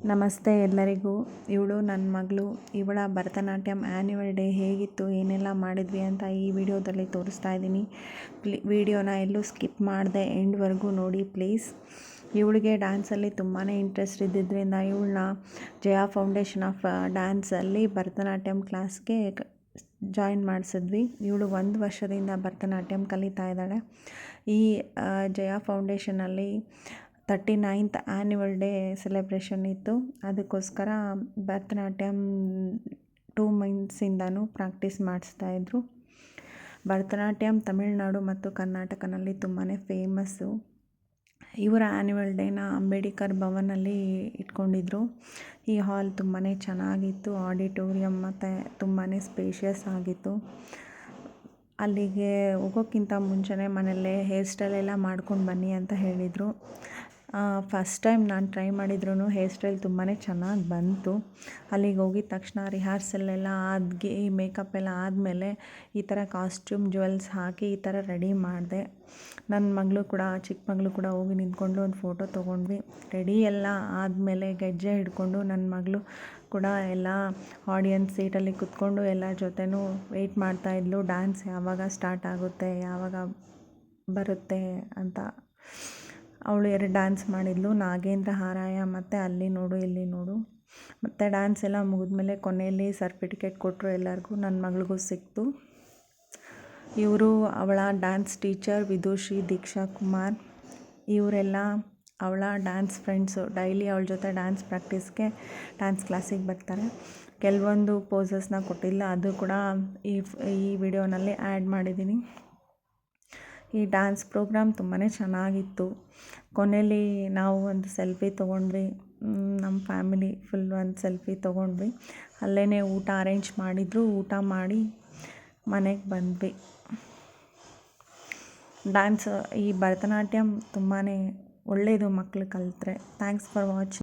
ನಮಸ್ತೆ ಎಲ್ಲರಿಗೂ. ಇವಳು ನನ್ನ ಮಗಳು. ಇವಳ ಭರತನಾಟ್ಯಂ ಆ್ಯನ್ಯುವಲ್ ಡೇ ಹೇಗಿತ್ತು, ಏನೆಲ್ಲ ಮಾಡಿದ್ವಿ ಅಂತ ಈ ವಿಡಿಯೋದಲ್ಲಿ ತೋರಿಸ್ತಾ ಇದ್ದೀನಿ. ವಿಡಿಯೋನ ಎಲ್ಲೂ ಸ್ಕಿಪ್ ಮಾಡದೆ ಎಂಡ್ವರೆಗೂ ನೋಡಿ ಪ್ಲೀಸ್. ಇವಳಿಗೆ ಡ್ಯಾನ್ಸಲ್ಲಿ ತುಂಬಾ ಇಂಟ್ರೆಸ್ಟ್ ಇದ್ದಿದ್ದರಿಂದ ಇವಳನ್ನ ಜಯಾ ಫೌಂಡೇಶನ್ ಆಫ್ ಡ್ಯಾನ್ಸಲ್ಲಿ ಭರತನಾಟ್ಯಂ ಕ್ಲಾಸ್ಗೆ ಜಾಯಿನ್ ಮಾಡಿಸಿದ್ವಿ. ಇವಳು 1 ವರ್ಷದಿಂದ ಭರತನಾಟ್ಯಂ ಕಲಿತಾ ಇದ್ದಾಳೆ. ಈ ಜಯಾ ಫೌಂಡೇಶನಲ್ಲಿ 39th ಆ್ಯನ್ಯುವಲ್ ಡೇ ಸೆಲೆಬ್ರೇಷನ್ ಇತ್ತು. ಅದಕ್ಕೋಸ್ಕರ ಭರತನಾಟ್ಯಂ 2 ಮಂತ್ಸಿಂದನೂ ಪ್ರಾಕ್ಟೀಸ್ ಮಾಡಿಸ್ತಾಯಿದ್ರು. ಭರತನಾಟ್ಯಂ ತಮಿಳುನಾಡು ಮತ್ತು ಕರ್ನಾಟಕನಲ್ಲಿ ತುಂಬಾ ಫೇಮಸ್ಸು. ಇವರ ಆ್ಯನ್ಯುವಲ್ ಡೇನ ಅಂಬೇಡ್ಕರ್ ಭವನಲ್ಲಿ ಇಟ್ಕೊಂಡಿದ್ರು. ಈ ಹಾಲ್ ತುಂಬಾ ಚೆನ್ನಾಗಿತ್ತು. ಆಡಿಟೋರಿಯಂ ಮತ್ತು ತುಂಬಾ ಸ್ಪೇಷಿಯಸ್ ಆಗಿತ್ತು. ಅಲ್ಲಿಗೆ ಹೋಗೋಕ್ಕಿಂತ ಮುಂಚೆನೇ ಮನೆಯಲ್ಲೇ ಹೇರ್ ಸ್ಟೈಲ್ ಎಲ್ಲ ಮಾಡ್ಕೊಂಡು ಬನ್ನಿ ಅಂತ ಹೇಳಿದರು. ಫಸ್ಟ್ ಟೈಮ್ ನಾನು ಟ್ರೈ ಮಾಡಿದ್ರೂ ಹೇರ್ ಸ್ಟೈಲ್ ತುಂಬಾ ಚೆನ್ನಾಗಿ ಬಂತು. ಅಲ್ಲಿಗೆ ಹೋಗಿದ ತಕ್ಷಣ ರಿಹಾರ್ಸಲ್ ಎಲ್ಲ ಆಗಿ ಮೇಕಪ್ ಎಲ್ಲ ಆದಮೇಲೆ ಈ ಥರ ಕಾಸ್ಟ್ಯೂಮ್ ಜ್ಯುವೆಲ್ಸ್ ಹಾಕಿ ಈ ಥರ ರೆಡಿ ಮಾಡಿದೆ. ನನ್ನ ಮಗಳು ಕೂಡ, ಚಿಕ್ಕ ಮಗಳು ಕೂಡ ಹೋಗಿ ನಿಂತ್ಕೊಂಡು ಒಂದು ಫೋಟೋ ತೊಗೊಂಡ್ವಿ. ರೆಡಿ ಎಲ್ಲ ಆದಮೇಲೆ ಗೆಜ್ಜೆ ಹಿಡ್ಕೊಂಡು ನನ್ನ ಮಗಳು ಕೂಡ ಎಲ್ಲ ಆಡಿಯನ್ಸ್ ಸೀಟಲ್ಲಿ ಕುತ್ಕೊಂಡು ಎಲ್ಲರ ಜೊತೆನೂ ವೆಯ್ಟ್ ಮಾಡ್ತಾಯಿದ್ಲು. ಡ್ಯಾನ್ಸ್ ಯಾವಾಗ ಸ್ಟಾರ್ಟ್ ಆಗುತ್ತೆ, ಯಾವಾಗ ಬರುತ್ತೆ ಅಂತ. ಅವಳು 2 ಡ್ಯಾನ್ಸ್ ಮಾಡಿದ್ಲು, ನಾಗೇಂದ್ರ ಹಾರಾಯ ಮತ್ತು ಅಲ್ಲಿ ನೋಡು ಇಲ್ಲಿ ನೋಡು. ಮತ್ತು ಡ್ಯಾನ್ಸ್ ಎಲ್ಲ ಮುಗಿದ್ಮೇಲೆ ಕೊನೆಯಲ್ಲಿ ಸರ್ಟಿಫಿಕೇಟ್ ಕೊಟ್ಟರು ಎಲ್ಲರಿಗೂ. ನನ್ನ ಮಗಳಿಗೂ ಸಿಕ್ತು. ಇವರು ಅವಳ ಡ್ಯಾನ್ಸ್ ಟೀಚರ್ ವಿದುಶ್ರೀ ದೀಕ್ಷಾ ಕುಮಾರ್. ಇವರೆಲ್ಲ ಅವಳ ಡ್ಯಾನ್ಸ್ ಫ್ರೆಂಡ್ಸು. ಡೈಲಿ ಅವಳ ಜೊತೆ ಡ್ಯಾನ್ಸ್ ಪ್ರಾಕ್ಟೀಸ್ಗೆ ಡ್ಯಾನ್ಸ್ ಕ್ಲಾಸಿಗೆ ಬರ್ತಾರೆ. ಕೆಲವೊಂದು ಪೋಸಸ್ನ ಕೊಟ್ಟಿಲ್ಲ, ಅದು ಕೂಡ ಈ ವಿಡಿಯೋನಲ್ಲಿ ಆ್ಯಡ್ ಮಾಡಿದ್ದೀನಿ. ಈ ಡ್ಯಾನ್ಸ್ ಪ್ರೋಗ್ರಾಮ್ ತುಂಬಾ ಚೆನ್ನಾಗಿತ್ತು. ಕೊನೆಯಲ್ಲಿ ನಾವು ಒಂದು ಸೆಲ್ಫಿ ತೊಗೊಂಡ್ವಿ. ನಮ್ಮ ಫ್ಯಾಮಿಲಿ ಫುಲ್ ಒಂದು ಸೆಲ್ಫಿ ತೊಗೊಂಡ್ವಿ. ಅಲ್ಲೇ ಊಟ ಅರೇಂಜ್ ಮಾಡಿದ್ರು. ಊಟ ಮಾಡಿ ಮನೆಗೆ ಬಂದ್ವಿ. ಡ್ಯಾನ್ಸ್ ಈ ಭರತನಾಟ್ಯಂ ತುಂಬಾ ಒಳ್ಳೆಯದು ಮಕ್ಕಳು ಕಲಿತ್ರೆ. Thanks for watching.